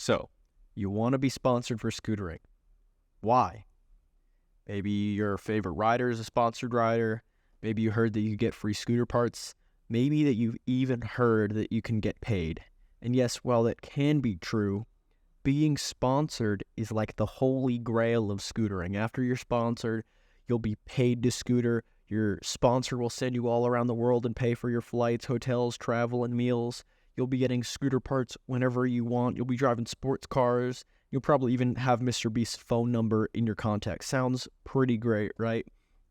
So, you want to be sponsored for scootering. Why? Maybe your favorite rider is a sponsored rider. Maybe you heard that you get free scooter parts. Maybe that you've even heard that you can get paid. And yes, while that can be true, being sponsored is like the holy grail of scootering. After you're sponsored, you'll be paid to scooter. Your sponsor will send you all around the world and pay for your flights, hotels, travel, and meals. You'll be getting scooter parts whenever you want. You'll be driving sports cars. You'll probably even have Mr. Beast's phone number in your contacts. Sounds pretty great, right?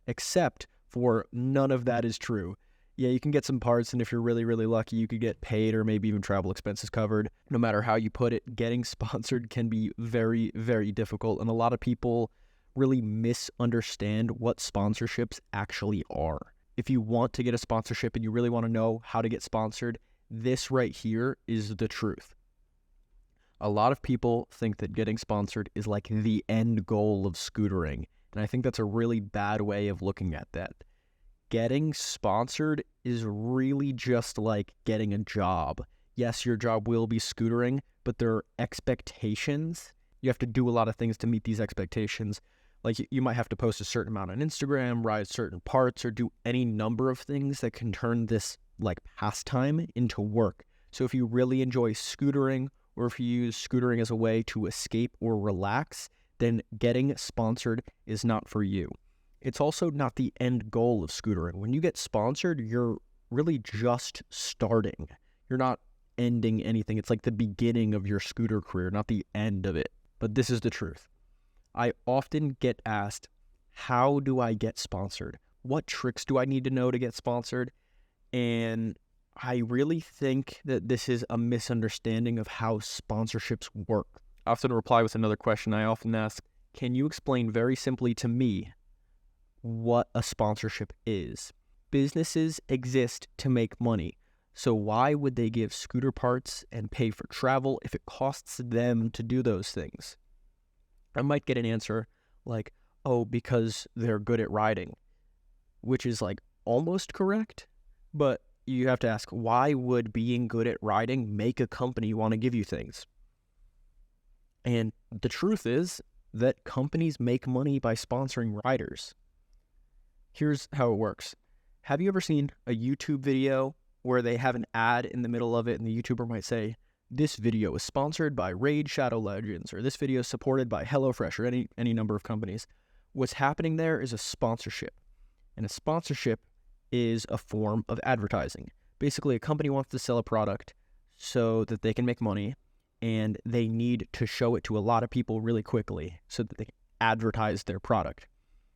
Except for none of that is true. Yeah, you can get some parts, and if you're really, really lucky, you could get paid or maybe even travel expenses covered. No matter how you put it, getting sponsored can be very, very difficult, and a lot of people really misunderstand what sponsorships actually are. If you want to get a sponsorship and you really want to know how to get sponsored, this right here is the truth. A lot of people think that getting sponsored is like the end goal of scootering, and I think that's a really bad way of looking at that. Getting sponsored is really just like getting a job. Yes, your job will be scootering, but there are expectations. You have to do a lot of things to meet these expectations. Like you might have to post a certain amount on Instagram, ride certain parts, or do any number of things that can turn this like pastime into work. So if you really enjoy scootering, or if you use scootering as a way to escape or relax, then getting sponsored is not for you. It's also not the end goal of scootering. When you get sponsored, you're really just starting. You're not ending anything. It's like the beginning of your scooter career, not the end of it. But this is the truth. I often get asked, how do I get sponsored? What tricks do I need to know to get sponsored? And I really think that this is a misunderstanding of how sponsorships work. I often reply with another question I often ask, can you explain very simply to me what a sponsorship is? Businesses exist to make money. So why would they give scooter parts and pay for travel if it costs them to do those things? I might get an answer like, oh, because they're good at riding, which is like almost correct, but you have to ask, why would being good at riding make a company want to give you things? And the truth is that companies make money by sponsoring riders. Here's how it works. Have you ever seen a YouTube video where they have an ad in the middle of it and the YouTuber might say, this video is sponsored by Raid Shadow Legends, or this video is supported by HelloFresh, or any number of companies? What's happening there is a sponsorship. And a sponsorship is a form of advertising. Basically, a company wants to sell a product so that they can make money, and they need to show it to a lot of people really quickly so that they can advertise their product.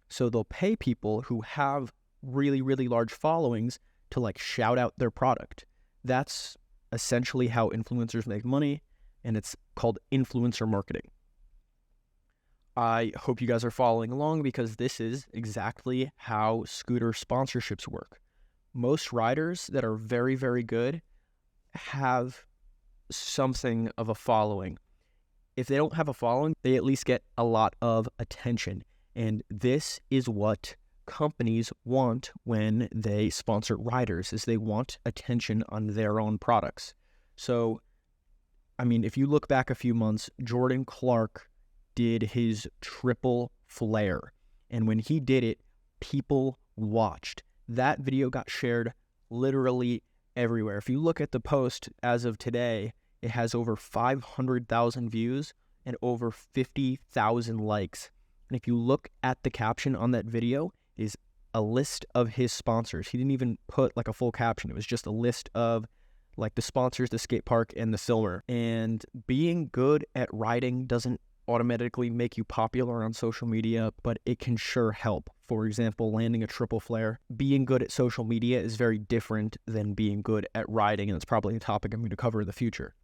So they'll pay people who have really, really large followings to like shout out their product. That's essentially how influencers make money, and it's called influencer marketing. I hope you guys are following along because this is exactly how scooter sponsorships work. Most riders that are very, very good have something of a following. If they don't have a following, they at least get a lot of attention. And this is what companies want when they sponsor riders, is they want attention on their own products. So, I mean, if you look back a few months, Jordan Clark did his triple flare. And when he did it, people watched. That video got shared literally everywhere. If you look at the post as of today, it has over 500,000 views and over 50,000 likes. And if you look at the caption on that video, it is a list of his sponsors. He didn't even put like a full caption. It was just a list of like the sponsors, the skate park, and the filmer. And being good at riding doesn't automatically make you popular on social media, but it can sure help. For example, landing a triple flare. Being good at social media is very different than being good at riding, and it's probably a topic I'm going to cover in the future.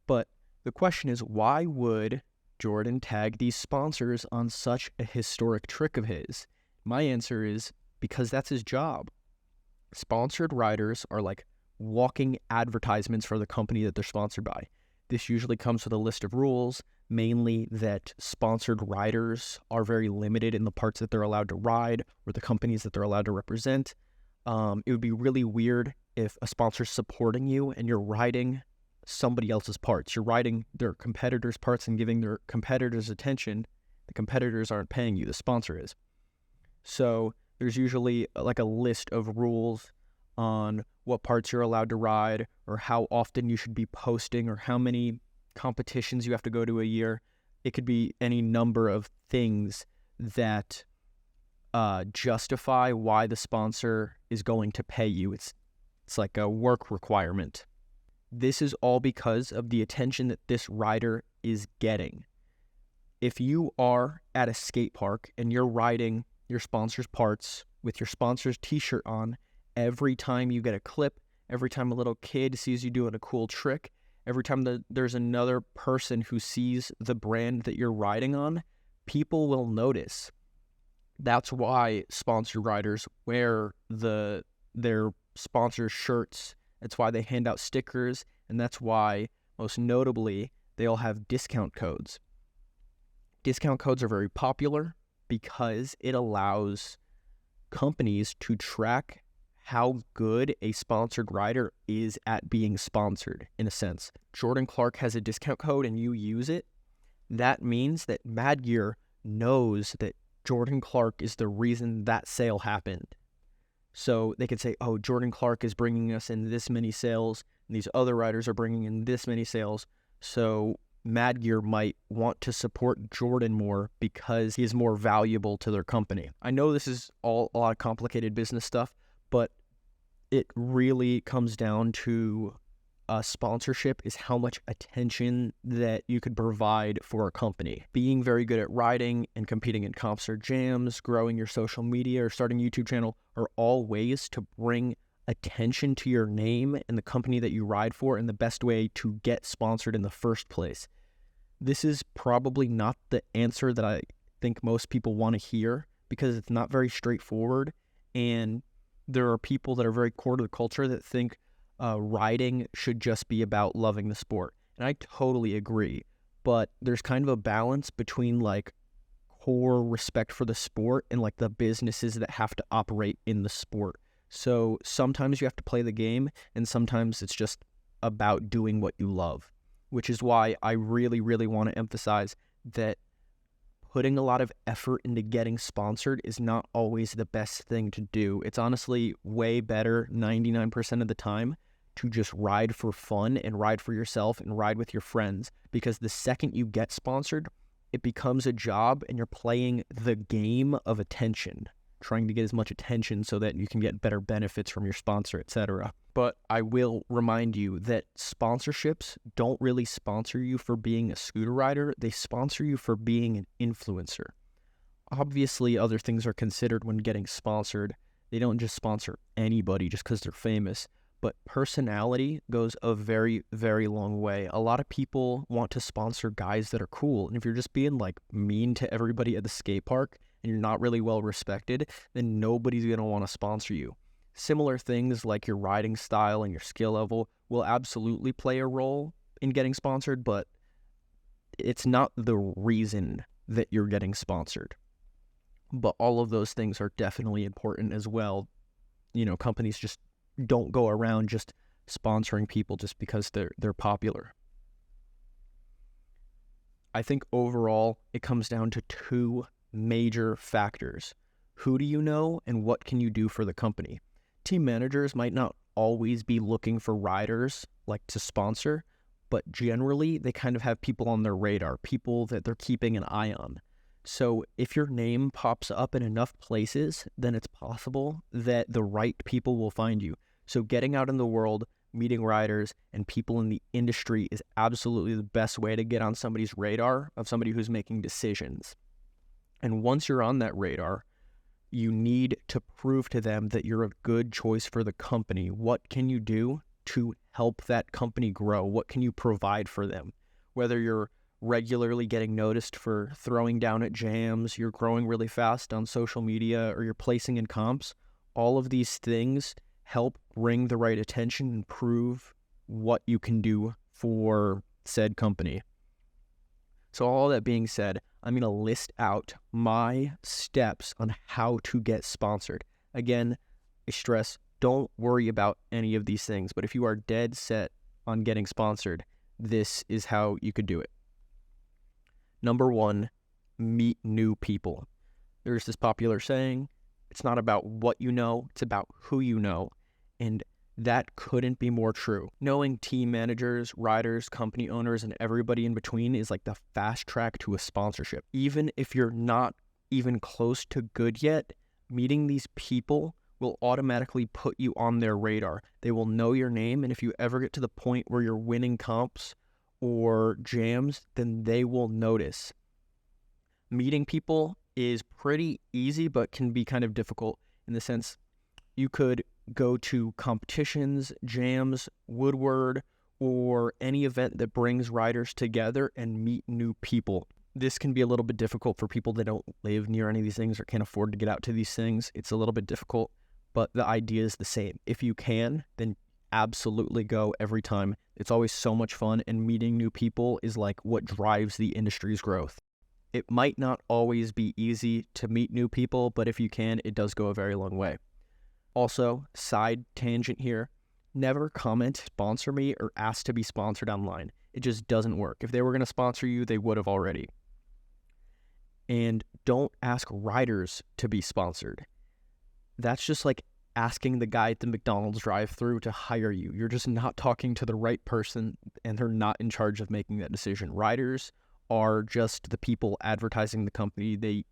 But the question is, why would Jordan tag these sponsors on such a historic trick of his? My answer is because that's his job. Sponsored riders are like walking advertisements for the company that they're sponsored by. This usually comes with a list of rules, mainly that sponsored riders are very limited in the parts that they're allowed to ride or the companies that they're allowed to represent. It would be really weird if a sponsor's supporting you and you're riding somebody else's parts. You're riding their competitors' parts and giving their competitors attention. The competitors aren't paying you, the sponsor is. So there's usually like a list of rules on what parts you're allowed to ride, or how often you should be posting, or how many competitions you have to go to a year. It could be any number of things that justify why the sponsor is going to pay you. It's like a work requirement. This is all because of the attention that this rider is getting. If you are at a skate park and you're riding your sponsor's parts with your sponsor's t-shirt on, every time you get a clip, every time a little kid sees you doing a cool trick, every time there's another person who sees the brand that you're riding on, people will notice. That's why sponsored riders wear their sponsor shirts. That's why they hand out stickers, and that's why, most notably, they all have discount codes. Discount codes are very popular because it allows companies to track how good a sponsored rider is at being sponsored, in a sense. Jordan Clark has a discount code and you use it. That means that Mad Gear knows that Jordan Clark is the reason that sale happened. So they could say, oh, Jordan Clark is bringing us in this many sales, and these other riders are bringing in this many sales. So Mad Gear might want to support Jordan more because he is more valuable to their company. I know this is all a lot of complicated business stuff, but it really comes down to sponsorship is how much attention that you could provide for a company. Being very good at riding and competing in comps or jams, growing your social media, or starting a YouTube channel are all ways to bring attention to your name and the company that you ride for, and the best way to get sponsored in the first place. This is probably not the answer that I think most people want to hear, because it's not very straightforward, and there are people that are very core to the culture that think riding should just be about loving the sport. And I totally agree. But there's kind of a balance between like core respect for the sport and like the businesses that have to operate in the sport. So sometimes you have to play the game, and sometimes it's just about doing what you love, which is why I really, really want to emphasize that putting a lot of effort into getting sponsored is not always the best thing to do. It's honestly way better 99% of the time to just ride for fun and ride for yourself and ride with your friends, because the second you get sponsored, it becomes a job and you're playing the game of attention, trying to get as much attention so that you can get better benefits from your sponsor, etc. But I will remind you that sponsorships don't really sponsor you for being a scooter rider. They sponsor you for being an influencer. Obviously, other things are considered when getting sponsored. They don't just sponsor anybody just because they're famous. But personality goes a very, very long way. A lot of people want to sponsor guys that are cool. And if you're just being like mean to everybody at the skate park and you're not really well respected, then nobody's going to want to sponsor you. Similar things like your riding style and your skill level will absolutely play a role in getting sponsored, but it's not the reason that you're getting sponsored. But all of those things are definitely important as well. You know, companies just don't go around just sponsoring people just because they're popular. I think overall it comes down to two major factors. Who do you know and what can you do for the company? Team managers might not always be looking for riders like to sponsor, but generally they kind of have people on their radar, people that they're keeping an eye on. So if your name pops up in enough places, then it's possible that the right people will find you. So getting out in the world, meeting riders and people in the industry is absolutely the best way to get on somebody's radar of somebody who's making decisions. And once you're on that radar, you need to prove to them that you're a good choice for the company. What can you do to help that company grow? What can you provide for them? Whether you're regularly getting noticed for throwing down at jams, you're growing really fast on social media, or you're placing in comps, all of these things help bring the right attention and prove what you can do for said company. So all that being said, I'm going to list out my steps on how to get sponsored. Again, I stress, don't worry about any of these things, but if you are dead set on getting sponsored, this is how you could do it. Number 1, meet new people. There's this popular saying, it's not about what you know, it's about who you know. And that couldn't be more true. Knowing team managers, riders, company owners, and everybody in between is like the fast track to a sponsorship. Even if you're not even close to good yet, meeting these people will automatically put you on their radar. They will know your name, and if you ever get to the point where you're winning comps or jams, then they will notice. Meeting people is pretty easy, but can be kind of difficult in the sense you could go to competitions, jams, Woodward, or any event that brings riders together and meet new people. This can be a little bit difficult for people that don't live near any of these things or can't afford to get out to these things. It's a little bit difficult, but the idea is the same. If you can, then absolutely go every time. It's always so much fun, and meeting new people is like what drives the industry's growth. It might not always be easy to meet new people, but if you can, it does go a very long way. Also, side tangent here, never comment, sponsor me, or ask to be sponsored online. It just doesn't work. If they were going to sponsor you, they would have already. And don't ask riders to be sponsored. That's just like asking the guy at the McDonald's drive-thru to hire you. You're just not talking to the right person, and they're not in charge of making that decision. Riders are just the people advertising the company. They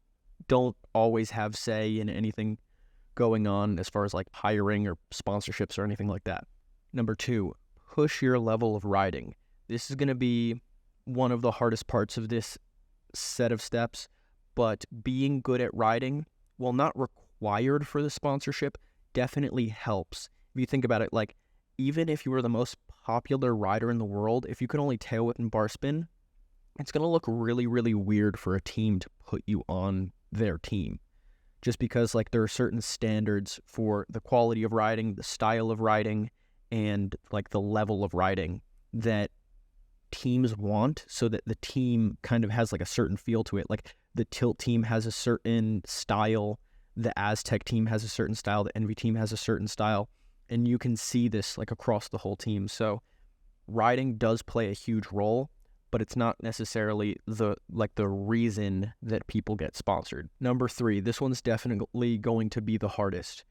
don't always have say in anything going on as far as like hiring or sponsorships or anything like that. Number 2, push your level of riding. This is going to be one of the hardest parts of this set of steps, but being good at riding, while not required for the sponsorship, definitely helps. If you think about it, like even if you were the most popular rider in the world, if you could only tail whip and bar spin, it's going to look really, really weird for a team to put you on their team. Just because like there are certain standards for the quality of riding, the style of riding, and like the level of riding that teams want, so that the team kind of has like a certain feel to it. Like the Tilt team has a certain style, the Aztec team has a certain style, the Envy team has a certain style, and you can see this like across the whole team. So riding does play a huge role, but it's not necessarily the reason that people get sponsored. Number 3, this one's definitely going to be the hardest.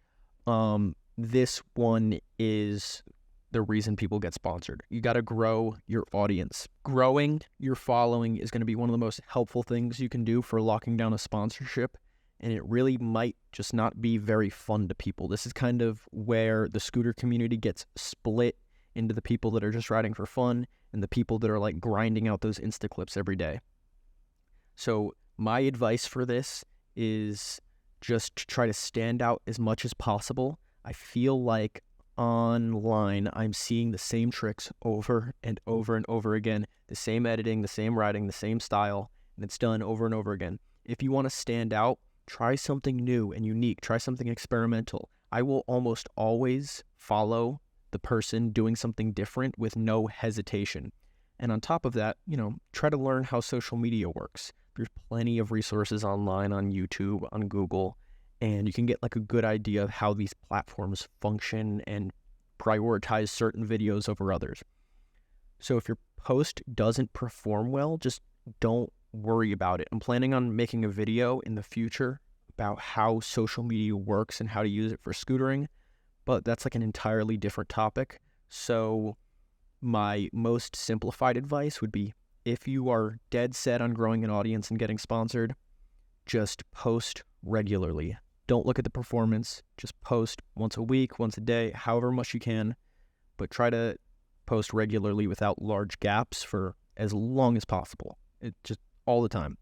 This one is the reason people get sponsored. You got to grow your audience. Growing your following is going to be one of the most helpful things you can do for locking down a sponsorship, and it really might just not be very fun to people. This is kind of where the scooter community gets split into the people that are just riding for fun and the people that are like grinding out those Insta clips every day. So my advice for this is just to try to stand out as much as possible. I feel like online I'm seeing the same tricks over and over and over again, the same editing, the same riding, the same style, and it's done over and over again. If you want to stand out, try something new and unique, try something experimental. I will almost always follow the person doing something different with no hesitation. And on top of that, try to learn how social media works. There's plenty of resources online on YouTube, on Google, and you can get like a good idea of how these platforms function and prioritize certain videos over others. So if your post doesn't perform well, just don't worry about it. I'm planning on making a video in the future about how social media works and how to use it for scootering, but that's like an entirely different topic. So my most simplified advice would be, if you are dead set on growing an audience and getting sponsored, just post regularly. Don't look at the performance. Just post once a week, once a day, however much you can, but try to post regularly without large gaps for as long as possible. It just all the time.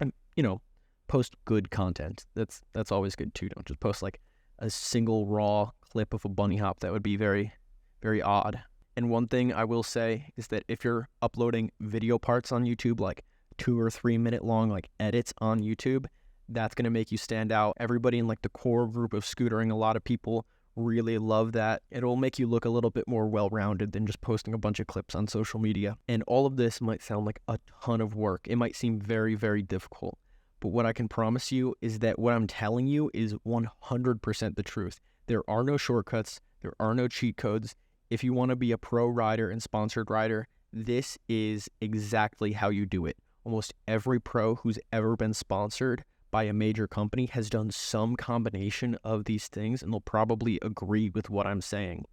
And, post good content. That's always good too. Don't just post like a single raw clip of a bunny hop. That would be very, very odd. And one thing I will say is that if you're uploading video parts on YouTube, like 2 or 3 minute long, like edits on YouTube, that's going to make you stand out. Everybody in like the core group of scootering, a lot of people really love that. It'll make you look a little bit more well-rounded than just posting a bunch of clips on social media. And all of this might sound like a ton of work. It might seem very, very difficult. But what I can promise you is that what I'm telling you is 100% the truth. There are no shortcuts. There are no cheat codes. If you want to be a pro rider and sponsored rider, this is exactly how you do it. Almost every pro who's ever been sponsored by a major company has done some combination of these things, and they'll probably agree with what I'm saying.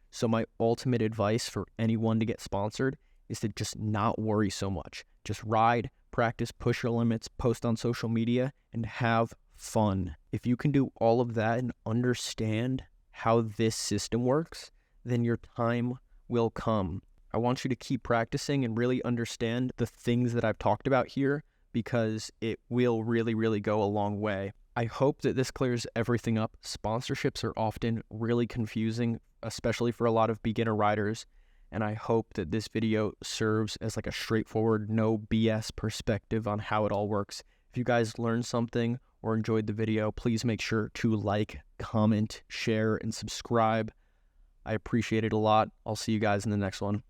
So my ultimate advice for anyone to get sponsored is to just not worry so much. Just ride, practice, push your limits, post on social media, and have fun. If you can do all of that and understand how this system works, then your time will come. I want you to keep practicing and really understand the things that I've talked about here, because it will really, really go a long way. I hope that this clears everything up. Sponsorships are often really confusing, especially for a lot of beginner riders, and I hope that this video serves as like a straightforward, no BS perspective on how it all works. If you guys learned something or enjoyed the video, please make sure to like, comment, share, and subscribe. I appreciate it a lot. I'll see you guys in the next one.